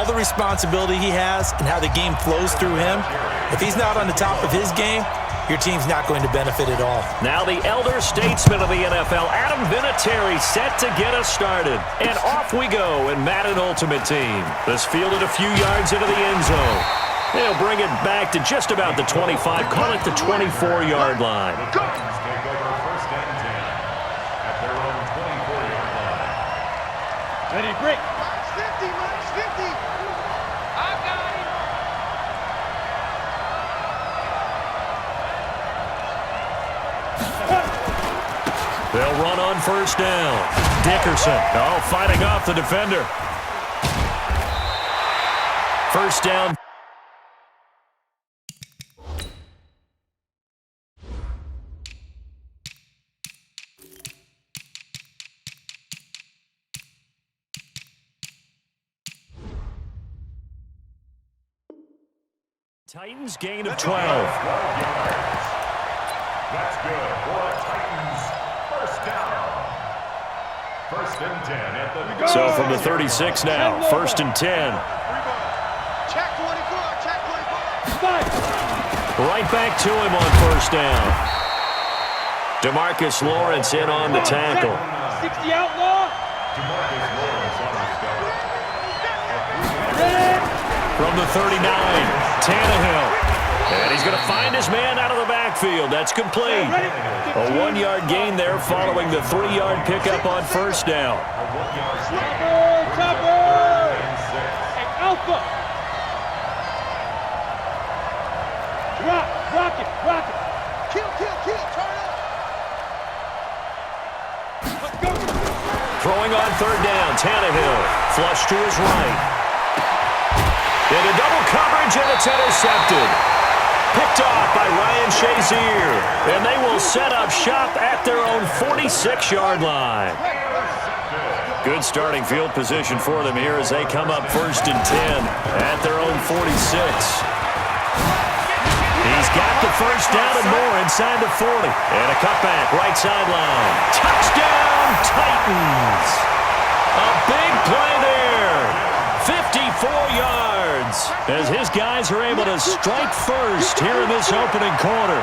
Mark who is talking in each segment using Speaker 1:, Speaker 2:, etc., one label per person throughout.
Speaker 1: all the responsibility he has and how the game flows through him, if he's not on the top of his game, your team's not going to benefit at all.
Speaker 2: Now the elder statesman of the NFL, Adam Vinatieri, set to get us started. And off we go in Madden Ultimate Team. This fielded a few yards into the end zone. They'll bring it back to just about the 25, call it the 24-yard line.
Speaker 3: Ready, break.
Speaker 4: Max 50, Max 50. I got
Speaker 2: it. They'll run on first down. Dickerson, fighting off the defender. First down. Titans gain of 12.
Speaker 5: That's good for Titans. First down. First and 10 at the...
Speaker 2: So from the 36 now, first and 10.
Speaker 4: check 24, check 24.
Speaker 2: Right back to him on first down. DeMarcus Lawrence in on the tackle.
Speaker 3: 60 outlaw.
Speaker 5: DeMarcus Lawrence on the start.
Speaker 2: From the 39, Tannehill. And he's going to find his man out of the backfield. That's complete. A 1-yard gain there following the 3-yard pickup on first down.
Speaker 3: Cover! Alpha! Rock it!
Speaker 4: Kill, turn up.
Speaker 3: Let's go!
Speaker 2: Throwing on third down, Tannehill. Flush to his right. Into double coverage, and it's intercepted. Picked off by Ryan Shazier. And they will set up shop at their own 46-yard line. Good starting field position for them here as they come up first and 10 at their own 46. He's got the first down and more inside the 40. And a cutback, right sideline. Touchdown, Titans. A big play there. 54 yards as his guys are able to strike first here in this opening quarter.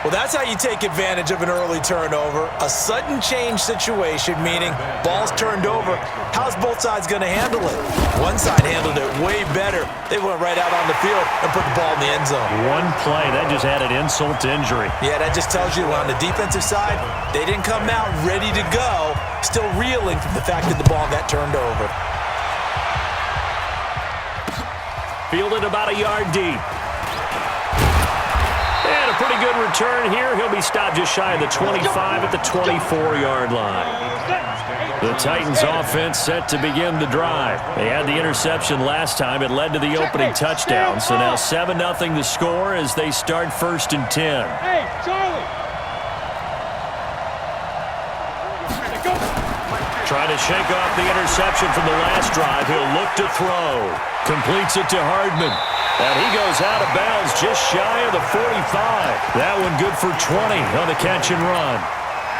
Speaker 1: Well, that's how you take advantage of an early turnover. A sudden change situation, meaning ball's turned over. How's both sides going to handle it? One side handled it way better. They went right out on the field and put the ball in the end zone.
Speaker 2: One play, that just added insult to injury.
Speaker 1: Yeah, that just tells you on the defensive side, they didn't come out ready to go, still reeling from the fact that the ball got turned over.
Speaker 2: Fielded about a yard deep. And a pretty good return here. He'll be stopped just shy of the 25 at the 24-yard line. The Titans offense set to begin the drive. They had the interception last time. It led to the opening touchdown. So now 7-0 the score as they start first and 10.
Speaker 3: Hey, Charlie!
Speaker 2: Trying to shake off the interception from the last drive. He'll look to throw. Completes it to Hardman. And he goes out of bounds just shy of the 45. That one good for 20 on the catch and run.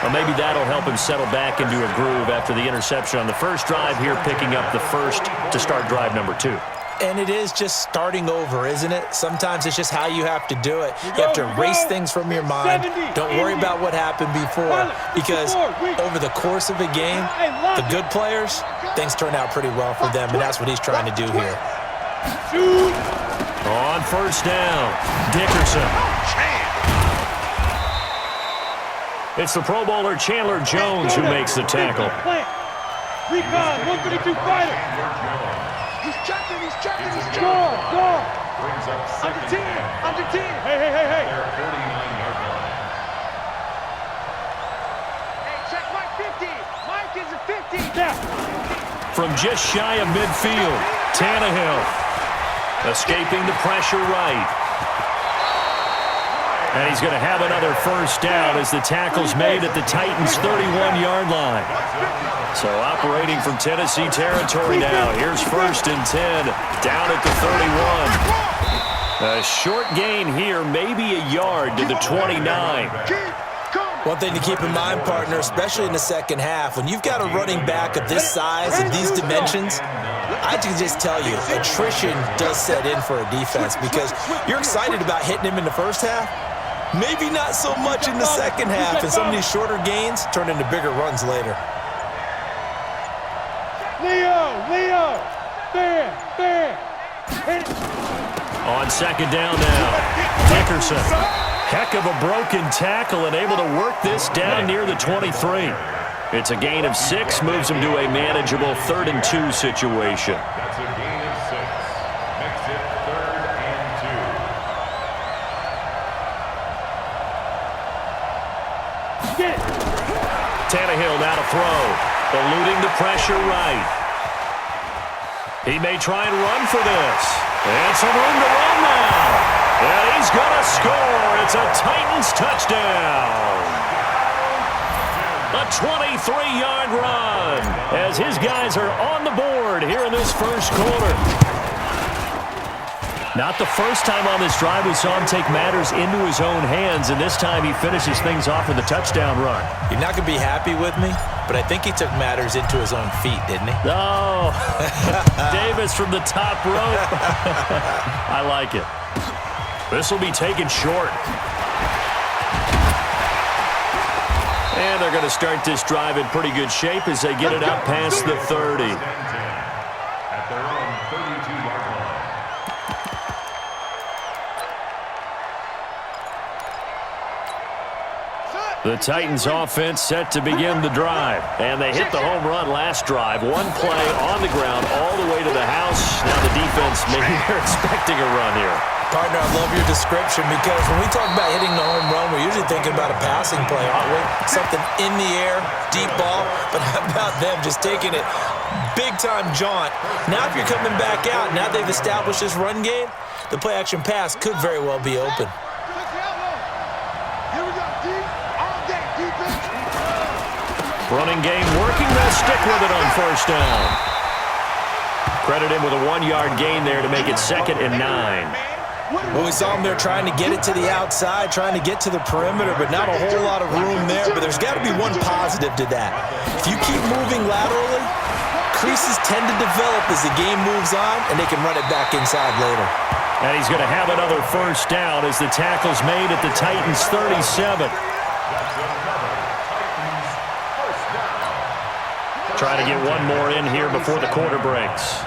Speaker 2: Well, maybe that'll help him settle back into a groove after the interception on the first drive here, picking up the first to start drive number 2.
Speaker 1: And it is just starting over, isn't it? Sometimes it's just how you have to do it. You have to erase things from your mind. Don't worry about what happened before, because over the course of a game, the good players, things turn out pretty well for them, and that's what he's trying to do here.
Speaker 2: On first down, Dickerson. It's the Pro Bowler Chandler Jones who makes the tackle.
Speaker 3: Recon, 132 fighter.
Speaker 4: He's checking.
Speaker 3: Score.
Speaker 5: Brings up
Speaker 3: Under 10. Hey.
Speaker 5: Their 49-yard line.
Speaker 4: Hey, check Mike 50. Mike is a 50.
Speaker 3: Step.
Speaker 2: From just shy of midfield, Tannehill escaping the pressure right. And he's going to have another first down as the tackle's made at the Titans' 31-yard line. So operating from Tennessee territory now. Here's first and 10 down at the 31. A short gain here, maybe a yard to the 29.
Speaker 4: Keep going.
Speaker 1: One thing to keep in mind, partner, especially in the second half, when you've got a running back of this size and these dimensions, I can just tell you, attrition does set in for a defense because you're excited about hitting him in the first half. Maybe not so much in the second half, and some of these shorter gains turn into bigger runs later.
Speaker 3: Leo, fair.
Speaker 2: On second down now, Dickerson. Heck of a broken tackle and able to work this down near the 23. It's a gain of 6, moves him to a manageable 3rd and 2 situation.
Speaker 5: That's a gain of 6. Makes it 3rd and 2.
Speaker 3: Get it.
Speaker 2: Tannehill now to throw. Eluding the pressure right. He may try and run for this. And some room to run now. And he's going to score. It's a Titans touchdown. A 23-yard run as his guys are on the board here in this first quarter. Not the first time on this drive we saw him take matters into his own hands, and this time he finishes things off with a touchdown run.
Speaker 1: You're not going to be happy with me, but I think he took matters into his own feet, didn't he?
Speaker 2: Oh, Davis from the top rope. I like it. This will be taken short. And they're going to start this drive in pretty good shape as they get it up past the 30.
Speaker 5: At their own 32-yard line.
Speaker 2: The Titans offense set to begin the drive. And they hit the home run last drive. One play on the ground all the way to the house. Now the defense, maybe they're expecting a run here.
Speaker 1: Partner, I love your description because when we talk about hitting the home run, we're usually thinking about a passing play, aren't we? Something in the air, deep ball. But how about them just taking it big-time jaunt? Now if you're coming back out, now they've established this run game, the play-action pass could very well be open.
Speaker 2: Running game working. They'll stick with it on first down. Credit him with a 1-yard gain there to make it 2nd and 9.
Speaker 1: Well, we saw him there trying to get it to the outside, trying to get to the perimeter, but not a whole lot of room there. But there's got to be one positive to that. If you keep moving laterally, creases tend to develop as the game moves on, and they can run it back inside later.
Speaker 2: And he's going to have another first down as the tackle's made at the Titans' 37. Try to get one more in here before the quarter breaks.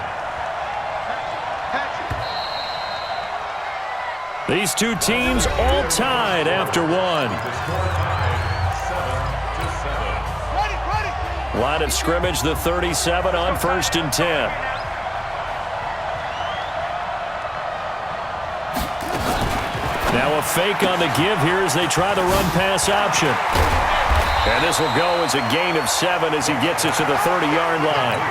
Speaker 2: These two teams all tied after one. Line of scrimmage, the 37 on 1st and 10. Now a fake on the give here as they try the run-pass option. And this will go as a gain of 7 as he gets it to the 30-yard line.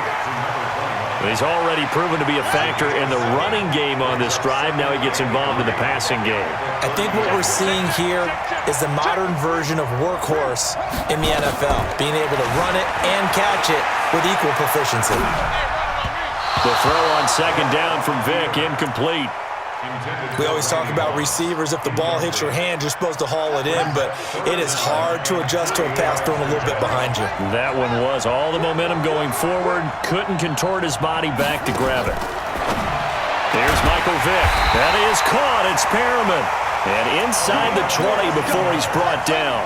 Speaker 2: He's already proven to be a factor in the running game on this drive. Now he gets involved in the passing game.
Speaker 1: I think what we're seeing here is the modern version of workhorse in the NFL, being able to run it and catch it with equal proficiency.
Speaker 2: The throw on second down from Vick, incomplete.
Speaker 1: We always talk about receivers. If the ball hits your hand, you're supposed to haul it in, but it is hard to adjust to a pass thrown a little bit behind you.
Speaker 2: That one was all the momentum going forward. Couldn't contort his body back to grab it. There's Michael Vick. That is caught. It's Perriman. And inside the 20 before he's brought down.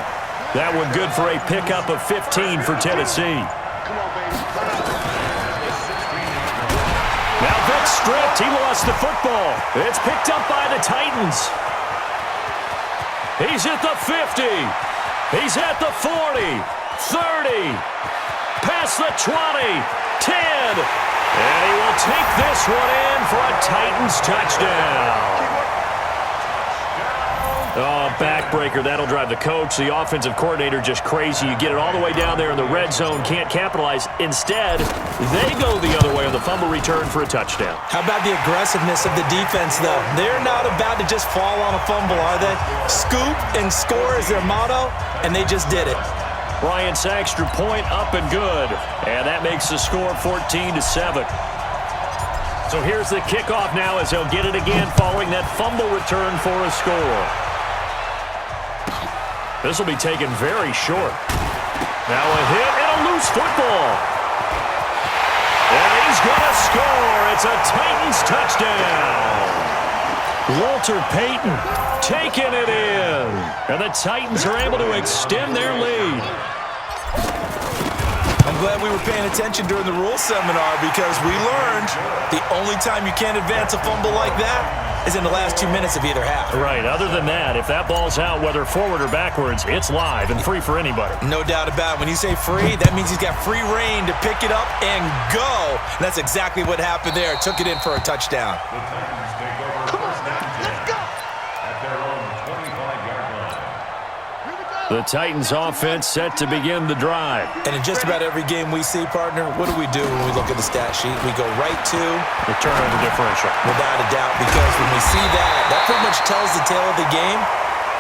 Speaker 2: That one good for a pickup of 15 for Tennessee. Now Vick's stripped. He lost the football. It's picked up by the Titans. He's at the 50. He's at the 40. 30. Past the 20. 10. And he will take this one in for a Titans touchdown. Oh, backbreaker. That'll drive the coach, the offensive coordinator, just crazy. You get it all the way down there in the red zone, can't capitalize. Instead, they go the other way on the fumble return for a touchdown.
Speaker 1: How about the aggressiveness of the defense, though? They're not about to just fall on a fumble, are they? Scoop and score is their motto, and they just did it.
Speaker 2: Bryant's extra point up and good. And that makes the score 14-7. So here's the kickoff now as they'll get it again following that fumble return for a score. This will be taken very short. Now a hit and a loose football. And he's going to score. It's a Titans touchdown. Walter Payton taking it in. And the Titans are able to extend their lead.
Speaker 1: I'm glad we were paying attention during the rules seminar because we learned the only time you can't advance a fumble like that is in the last 2 minutes of either half.
Speaker 2: Right. Other than that, if that ball's out, whether forward or backwards, it's live and free for anybody.
Speaker 1: No doubt about it. When you say free, that means he's got free reign to pick it up and go. And that's exactly what happened there. Took it in for a touchdown.
Speaker 5: The Titans take over first down 10 at their own 25-yard line.
Speaker 2: The Titans offense set to begin the drive.
Speaker 1: And in just about every game we see, partner, what do we do when we look at the stat sheet? We go right to
Speaker 2: the turnover differential.
Speaker 1: Without a doubt, because when we see that pretty much tells the tale of the game.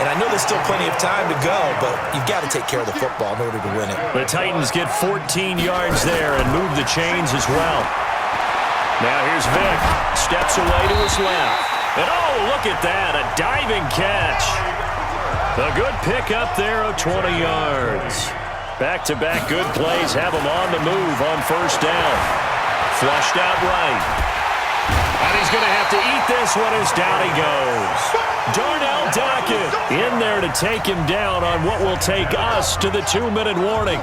Speaker 1: And I know there's still plenty of time to go, but you've got to take care of the football in order to win it.
Speaker 2: The Titans get 14 yards there and move the chains as well. Now here's Vick. Steps away to his left. And oh, look at that, a diving catch. A good pickup there of 20 yards. Back-to-back good plays have him on the move on first down. Flushed out right. And he's going to have to eat this one as down he goes. Darnell Dockett in there to take him down on what will take us to the 2-minute warning.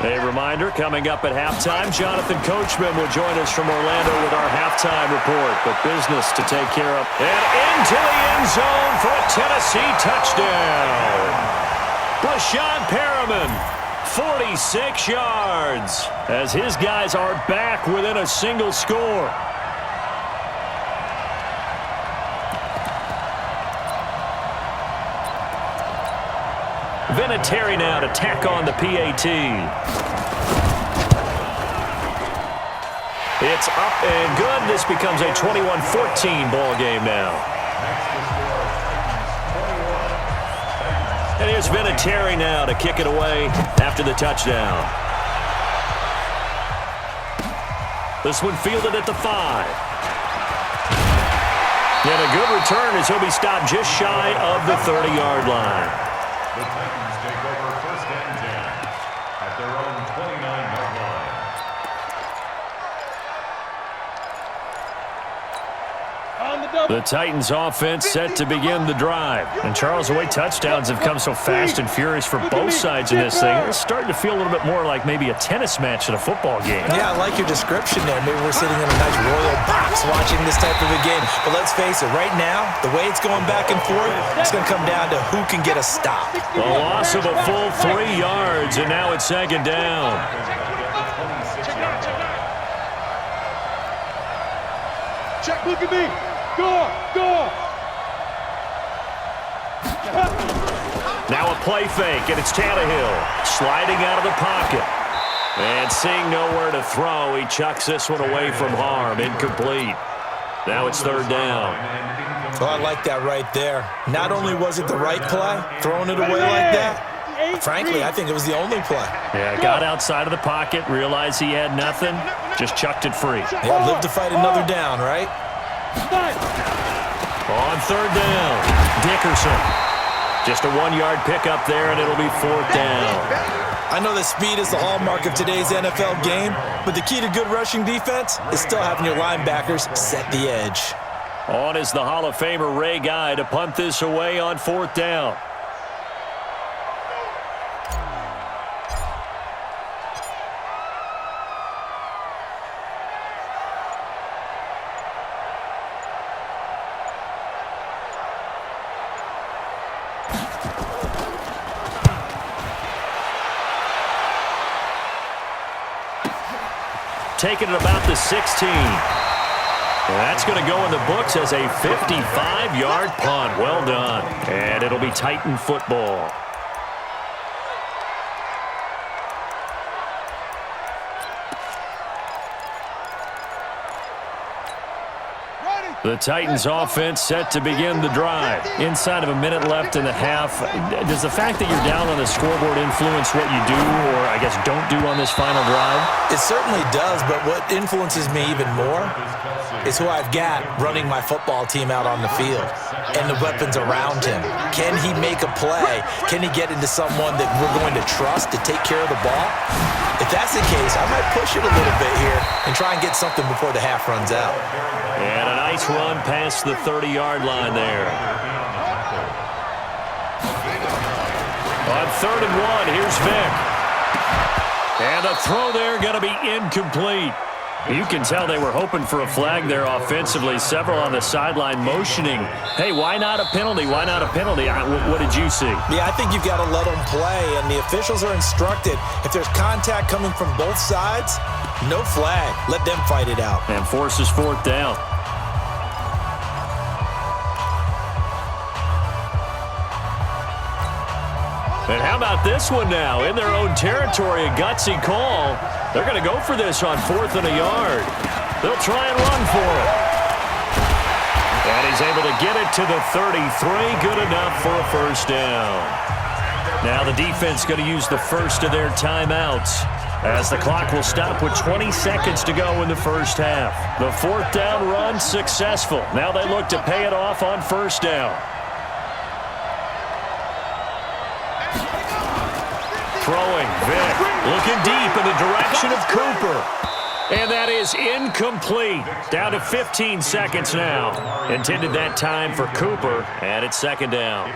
Speaker 2: A reminder, coming up at halftime, Jonathan Coachman will join us from Orlando with our halftime report. But business to take care of. And into the end zone for a Tennessee touchdown. Brashawn Perriman, 46 yards, as his guys are back within a single score. Vinatieri now to tack on the PAT. It's up and good. This becomes a 21-14 ball game now. And here's Vinatieri now to kick it away after the touchdown. This one fielded at the 5. And a good return as he'll be stopped just shy of the 30-yard line.
Speaker 5: The Titans take over first and 10 at their own 29-yard line.
Speaker 2: The Titans offense set to begin the drive. And Charles, the way touchdowns have come so fast and furious for both sides in this thing, it's starting to feel a little bit more like maybe a tennis match at a football game.
Speaker 1: Yeah, I like your description there. Maybe we're sitting in a nice royal box watching this type of a game. But let's face it, right now, the way it's going back and forth, it's going to come down to who can get a stop.
Speaker 2: The loss of a full 3 yards, and now it's second down.
Speaker 3: Check, look at me. Go.
Speaker 2: Now a play fake, and it's Tannehill sliding out of the pocket. And seeing nowhere to throw, he chucks this one away from harm. Incomplete. Now it's third down.
Speaker 1: Oh, I like that right there. Not only was it the right play, throwing it away like that, frankly, I think it was the only play.
Speaker 2: Yeah, got outside of the pocket, realized he had nothing, just chucked it free.
Speaker 1: Yeah, live to fight another down, right?
Speaker 2: On third down, Dickerson. Just a 1-yard pickup there, and it'll be fourth down.
Speaker 1: I know that speed is the hallmark of today's NFL game, but the key to good rushing defense is still having your linebackers set the edge.
Speaker 2: On is the Hall of Famer Ray Guy to punt this away on fourth down. Taking it about the 16. That's going to go in the books as a 55-yard punt. Well done. And it'll be Titan football. The Titans offense set to begin the drive. Inside of a minute left in the half. Does the fact that you're down on the scoreboard influence what you do, or I guess don't do on this final drive?
Speaker 1: It certainly does, but what influences me even more is who I've got running my football team out on the field and the weapons around him. Can he make a play? Can he get into someone that we're going to trust to take care of the ball? If that's the case, I might push it a little bit here and try and get something before the half runs out.
Speaker 2: And a nice run past the 30-yard line there. On 3rd and 1, here's Vic. And a throw there going to be incomplete. You can tell they were hoping for a flag there offensively. Several on the sideline motioning. Hey, why not a penalty? Why not a penalty? What did you see?
Speaker 1: Yeah, I think you've got to let them play, and the officials are instructed. If there's contact coming from both sides, no flag. Let them fight it out.
Speaker 2: And forces 4th down. And how about this one now? In their own territory, a gutsy call. They're going to go for this on 4th and a yard. They'll try and run for it. And he's able to get it to the 33. Good enough for a first down. Now the defense going to use the first of their timeouts, as the clock will stop with 20 seconds to go in the first half. The 4th down run successful. Now they look to pay it off on 1st down. Throwing, Vic, looking deep in the direction of Cooper. And that is incomplete. Down to 15 seconds now. Intended that time for Cooper, and it's 2nd down.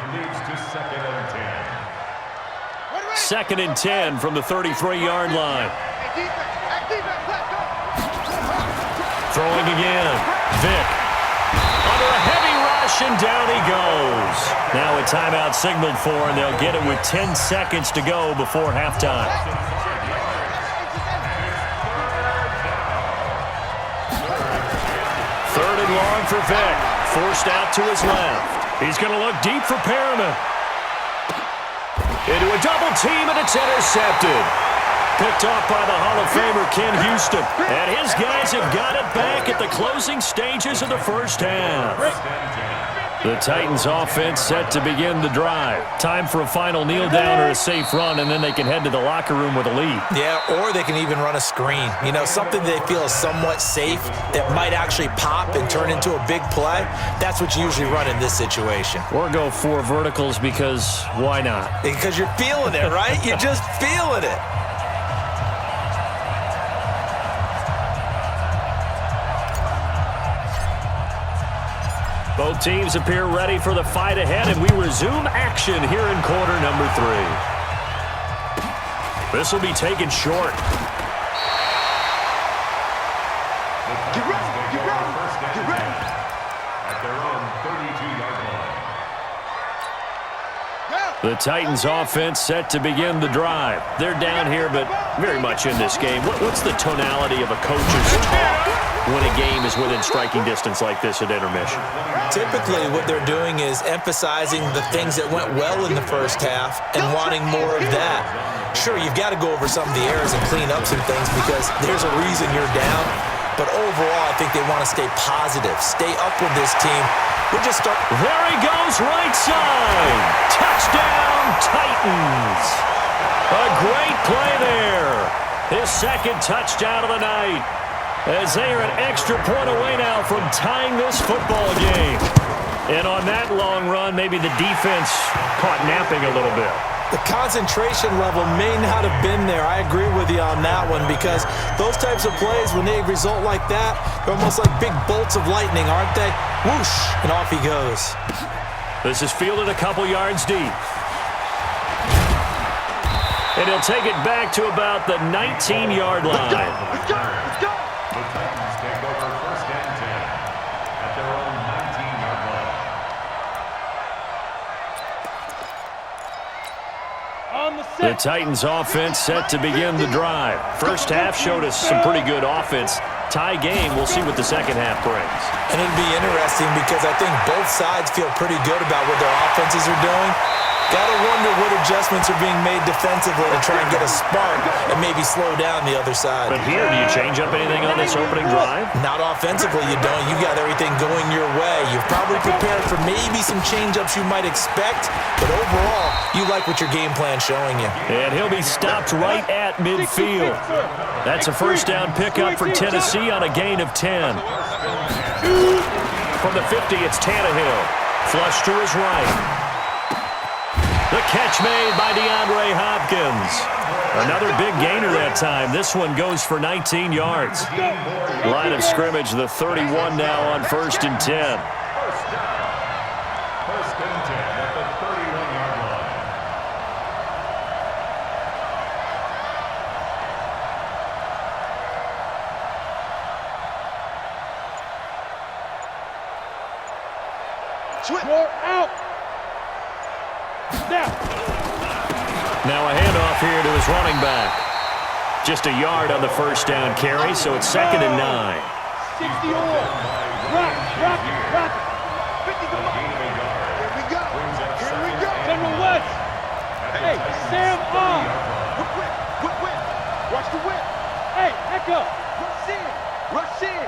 Speaker 2: 2nd and 10 from the 33-yard line. Throwing again, Vic. Under a heavy rush, and down he goes. Now a timeout signaled for, and they'll get it with 10 seconds to go before halftime. 3rd and long for Vic. Forced out to his left. He's going to look deep for Perriman. Into a double team, and it's intercepted. Picked off by the Hall of Famer Ken Houston. And his guys have got it back at the closing stages of the first half. The Titans offense set to begin the drive. Time for a final kneel down or a safe run, and then they can head to the locker room with a lead.
Speaker 1: Yeah, or they can even run a screen. You know, something they feel is somewhat safe that might actually pop and turn into a big play. That's what you usually run in this situation.
Speaker 2: Or go 4 verticals, because why not?
Speaker 1: Because you're feeling it, right? You're just feeling it.
Speaker 2: Both teams appear ready for the fight ahead, and we resume action here in quarter number 3. This will be taken short. The Titans offense set to begin the drive. They're down here, but very much in this game. What's the tonality of a coach's talk when a game is within striking distance like this at intermission?
Speaker 1: Typically, what they're doing is emphasizing the things that went well in the first half and wanting more of that. Sure, you've got to go over some of the errors and clean up some things because there's a reason you're down. But overall, I think they want to stay positive, stay up with this team. We'll just start.
Speaker 2: There he goes, right side. Touchdown, Titans. A great play there. His 2nd touchdown of the night, as they are an extra point away now from tying this football game. And on that long run, maybe the defense caught napping a little bit.
Speaker 1: The concentration level may not have been there. I agree with you on that one because those types of plays, when they result like that, they're almost like big bolts of lightning, aren't they? Whoosh, and off he goes.
Speaker 2: This is fielded a couple yards deep. And he'll take it back to about the 19-yard line.
Speaker 4: Let's go! Let's go!
Speaker 5: The Titans take over 1st and 10 at their own 19-yard line.
Speaker 2: The Titans offense set to begin the drive. First half showed us some pretty good offense. Tie game. We'll see what the second half brings.
Speaker 1: And it'll be interesting because I think both sides feel pretty good about what their offenses are doing. Gotta wonder what adjustments are being made defensively to try and get a spark and maybe slow down the other side.
Speaker 2: But here, do you change up anything on this opening drive?
Speaker 1: Not offensively, you don't. You got everything going your way. You've probably prepared for maybe some change-ups you might expect, but overall, you like what your game plan's showing you.
Speaker 2: And he'll be stopped right at midfield. That's a first down pickup for Tennessee on a gain of 10. From the 50, it's Tannehill. Flush to his right. The catch made by DeAndre Hopkins. Another big gainer that time. This one goes for 19 yards. Line of scrimmage, the 31 now on 1st and 10.
Speaker 5: First down. First and 10 at the 31-yard line.
Speaker 3: Score out.
Speaker 2: Now a handoff here to his running back. Just a yard on the first down carry, so it's 2nd and 9.
Speaker 3: 60 on. Rock. 50 come on. Here we go. General West. Hey, Sam on. Whip. Watch the whip. Hey, echo. Rush in.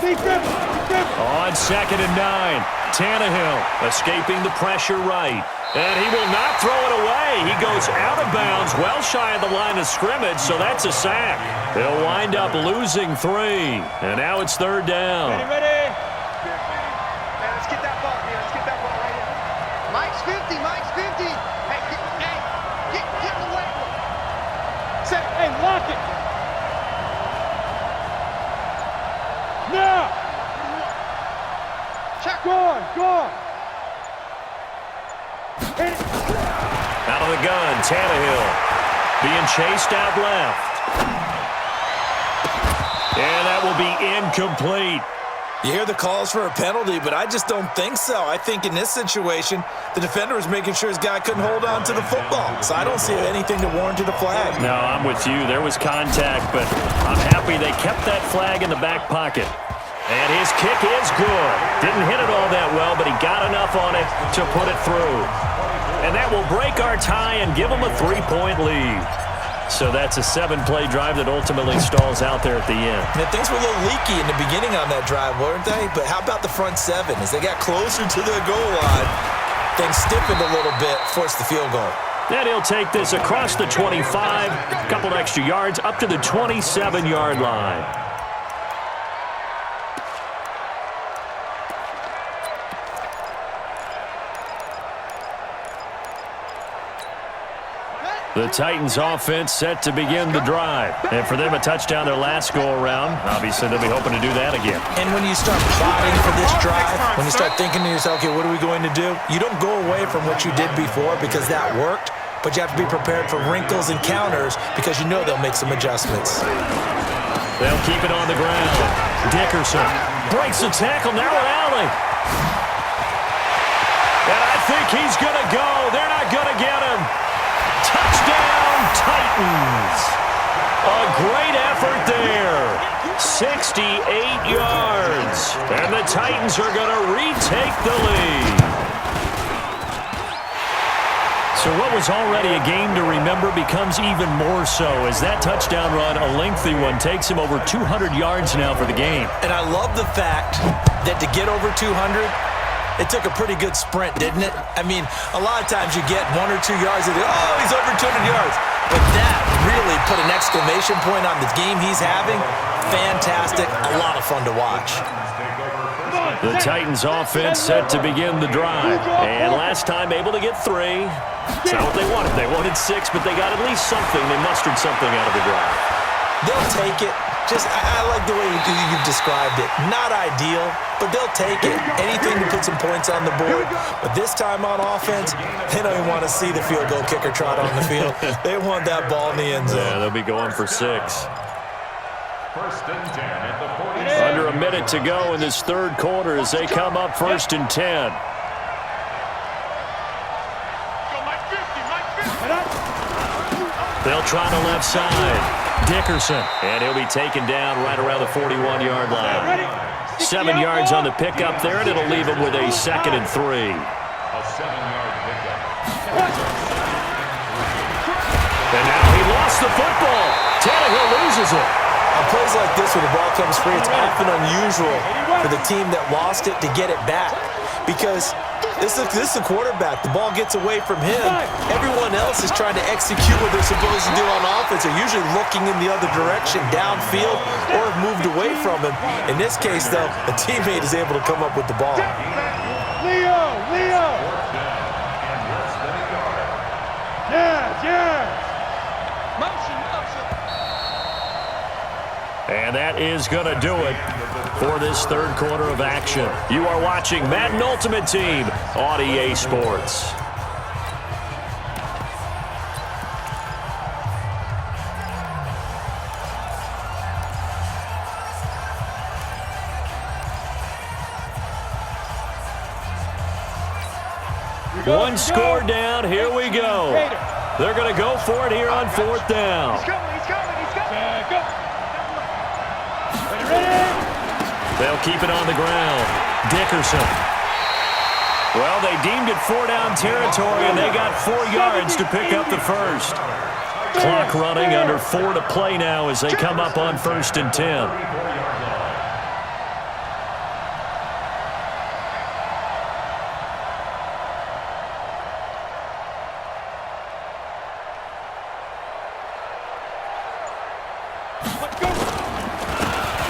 Speaker 2: On 2nd and 9, Tannehill escaping the pressure right. And he will not throw it away. He goes out of bounds, well shy of the line of scrimmage, so that's a sack. He'll wind up losing 3. And now it's 3rd down.
Speaker 4: Ready. Man, let's get that ball here. Let's get that ball right here. Mike's 50. Hey, get away.
Speaker 3: Set. Hey, lock it. Now!
Speaker 4: Check.
Speaker 3: Go on.
Speaker 2: Out of the gun, Tannehill being chased out left. And that will be incomplete.
Speaker 1: You hear the calls for a penalty, but I just don't think so. I think in this situation, the defender was making sure his guy couldn't hold on to the football. So I don't see anything to warrant a flag.
Speaker 2: No, I'm with you. There was contact, but I'm happy they kept that flag in the back pocket. And his kick is good. Didn't hit it all that well, but he got enough on it to put it through. And that will break our tie and give them a 3-point lead. So that's a 7-play drive that ultimately stalls out there at the end.
Speaker 1: And things were a little leaky in the beginning on that drive, weren't they? But how about the front 7? As they got closer to the goal line, things stiffened a little bit, forced the field goal.
Speaker 2: And he'll take this across the 25, a couple extra yards, up to the 27-yard line. The Titans offense set to begin the drive. And for them, a touchdown their last go-around. Obviously, they'll be hoping to do that again.
Speaker 1: And when you start plotting for this drive, when you start thinking to yourself, okay, what are we going to do? You don't go away from what you did before because that worked, but you have to be prepared for wrinkles and counters because you know they'll make some adjustments.
Speaker 2: They'll keep it on the ground. Dickerson breaks the tackle. Now an alley. And I think he's going to go. They're not going to get him. Touchdown, Titans. A great effort there. 68 yards. And the Titans are going to retake the lead. So what was already a game to remember becomes even more so as that touchdown run, a lengthy one, takes him over 200 yards now for the game.
Speaker 1: And I love the fact that to get over 200, it took a pretty good sprint, didn't it? I mean, a lot of times you get 1 or 2 yards and he's over 200 yards. But that really put an exclamation point on the game he's having. Fantastic. A lot of fun to watch.
Speaker 2: The Titans offense set to begin the drive. And last time able to get 3. It's not what they wanted. They wanted 6, but they got at least something. They mustered something out of the drive.
Speaker 1: They'll take it. I like the way you've described it. Not ideal, but they'll take it. Anything to put some points on the board. But this time on offense, they don't even want to see the field goal kicker trot on the field. They want that ball in the end zone.
Speaker 2: Yeah, they'll be going for 6.
Speaker 5: First and 10 at the 47.
Speaker 2: Under a minute to go in this third quarter as they come up 1st and 10. They'll try the left side. Dickerson. And he'll be taken down right around the 41-yard line. 7 yards on the pickup there, and it'll leave him with a 2nd and 3.
Speaker 5: A 7-yard pickup.
Speaker 2: And now he lost the football. Tannehill loses it.
Speaker 1: On plays like this, when the ball comes free, it's often unusual for the team that lost it to get it back. Because this is the quarterback. The ball gets away from him. Everyone else is trying to execute what they're supposed to do on offense. They're usually looking in the other direction, downfield, or have moved away from him. In this case, though, a teammate is able to come up with the ball.
Speaker 3: Leo! Yes!
Speaker 4: Motion.
Speaker 2: And that is going to do it for this third quarter of action. You are watching Madden Ultimate Team on EA Sports. One score down. Here we go. They're going to go for it here on 4th down.
Speaker 3: Go!
Speaker 2: They'll keep it on the ground. Dickerson. Well, they deemed it 4-down territory, and they got 4 yards to pick up the first. Clock running, under 4 to play now as they come up on 1st and 10.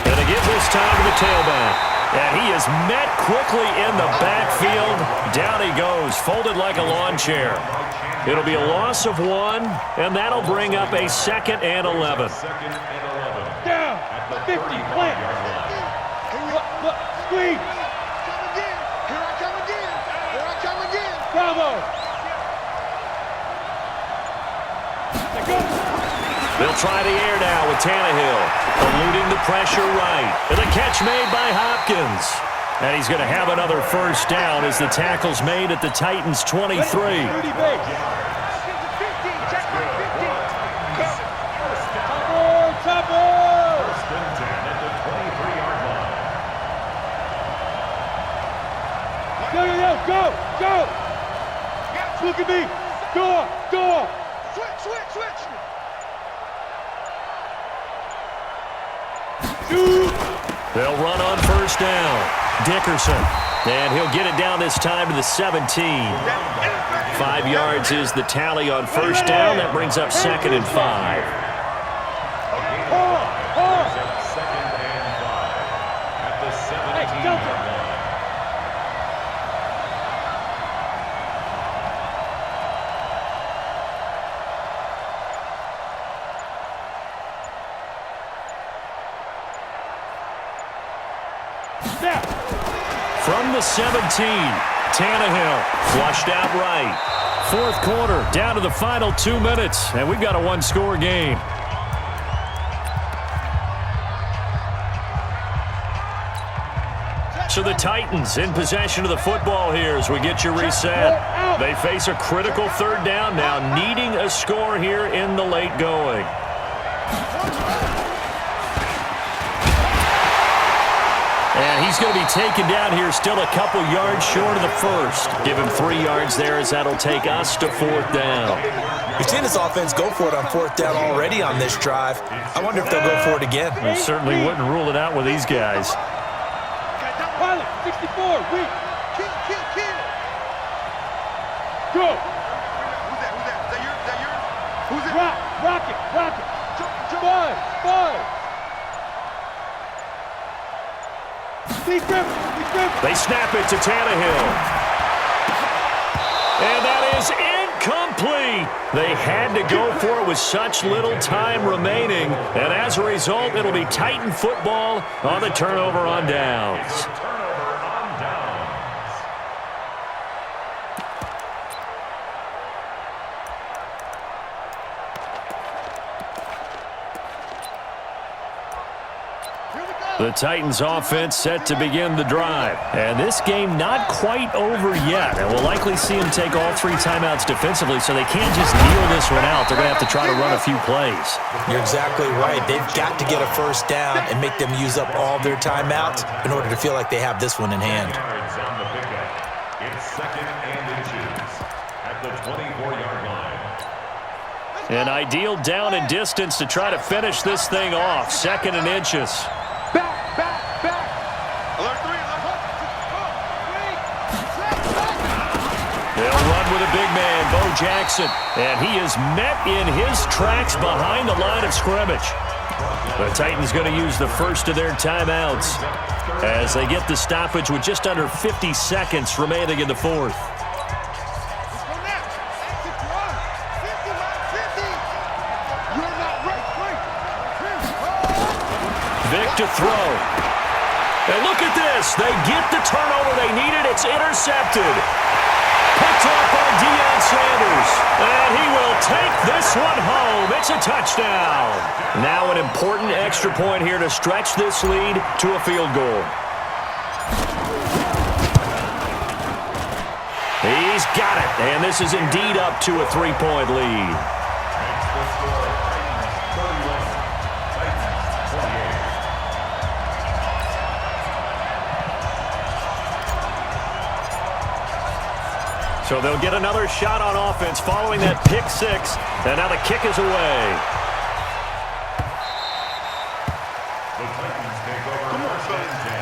Speaker 2: And they give this time to the tailback. And he is met quickly in the backfield. Down he goes, folded like a lawn chair. It'll be a loss of 1, and that'll bring up a 2nd and 11.
Speaker 3: Down! 50, plant! Look, squeeze!
Speaker 4: Here I come again!
Speaker 3: Bravo!
Speaker 2: They'll try the air now with Tannehill, eluding the pressure right. And the catch made by Hopkins. And he's going to have another first down as the tackle's made at the Titans' 23.
Speaker 3: Check my 50. Trouble!
Speaker 5: First and 10 at the 23-yard line.
Speaker 3: Go! Look at me! Go!
Speaker 4: Switch!
Speaker 3: Shoot!
Speaker 2: They'll run on first down. Dickerson. And he'll get it down this time to the 17. 5 yards is the tally on first down. That brings up 2nd and 5.
Speaker 5: Second and 5 at the 17-yard line.
Speaker 2: From the 17, Tannehill flushed out right. 4th quarter, down to the final 2 minutes, and we've got a 1-score game. So the Titans in possession of the football here as we get you reset. They face a critical 3rd down now, needing a score here in the late going. And he's going to be taken down here still a couple yards short of the first. Give him 3 yards there as that'll take us to 4th down.
Speaker 1: We've seen this offense go for it on 4th down already on this drive. I wonder if they'll go for it again.
Speaker 2: We certainly wouldn't rule it out with these guys.
Speaker 3: Pilot, 64, weak.
Speaker 4: Kill.
Speaker 3: Go!
Speaker 4: Who's that? Is that yours? Who's it?
Speaker 3: Rocket!
Speaker 4: Jump.
Speaker 3: 5! Deep grip!
Speaker 2: They snap it to Tannehill. And that is incomplete. They had to go for it with such little time remaining. And as a result, it'll be Titan football on the turnover on downs.
Speaker 4: Here we go!
Speaker 2: The Titans offense set to begin the drive. And this game not quite over yet. And we'll likely see them take all 3 timeouts defensively, so they can't just kneel this one out. They're going to have to try to run a few plays.
Speaker 1: You're exactly right. They've got to get a first down and make them use up all their timeouts in order to feel like they have this one in hand.
Speaker 5: It's 2nd and inches at the 24-yard line.
Speaker 2: An ideal down and distance to try to finish this thing off. 2nd and inches.
Speaker 4: Back. Alert 3, alert 1.
Speaker 2: They'll run with a big man, Bo Jackson. And he is met in his tracks behind the line of scrimmage. The Titans going to use the first of their timeouts as they get the stoppage with just under 50 seconds remaining in the 4th. Vic to throw. And look at this. They get the turnover they needed. It's intercepted. Picked off by Deion Sanders. And he will take this one home. It's a touchdown. Now an important extra point here to stretch this lead to a field goal. He's got it. And this is indeed up to a 3-point lead.
Speaker 5: Makes the score Titans 31, Titans 28.
Speaker 2: So they'll get another shot on offense following that pick 6. And now the kick is away.
Speaker 5: The Titans take over 1st and 10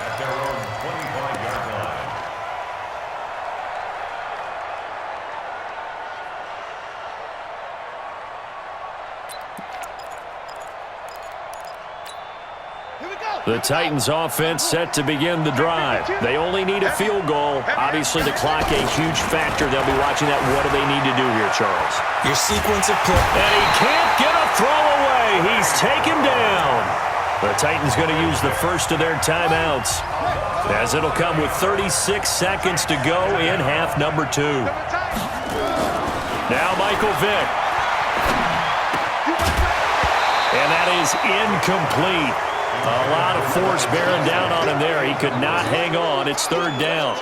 Speaker 5: at their own 25-yard line.
Speaker 2: The Titans offense set to begin the drive. They only need a field goal. Obviously, the clock a huge factor. They'll be watching that. What do they need to do here, Charles?
Speaker 1: Your sequence of play.
Speaker 2: And he can't get a throw away. He's taken down. The Titans going to use the first of their timeouts, as it'll come with 36 seconds to go in half number 2. Now Michael Vick. And that is incomplete. A lot of force bearing down on him there. He could not hang on. It's 3rd down.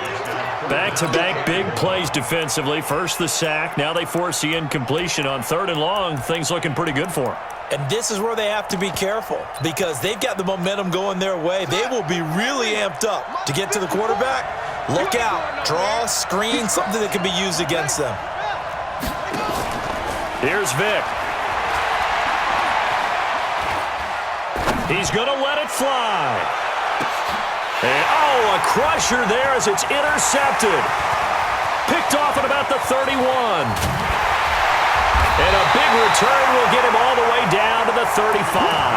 Speaker 2: Back-to-back big plays defensively. First the sack. Now they force the incompletion on 3rd and long. Things looking pretty good for him.
Speaker 1: And this is where they have to be careful because they've got the momentum going their way. They will be really amped up to get to the quarterback. Look out. Draw, screen, something that can be used against them.
Speaker 2: Here's Vic. He's going to let it fly. And, a crusher there as it's intercepted. Picked off at about the 31. And a big return will get him all the way down to the 35.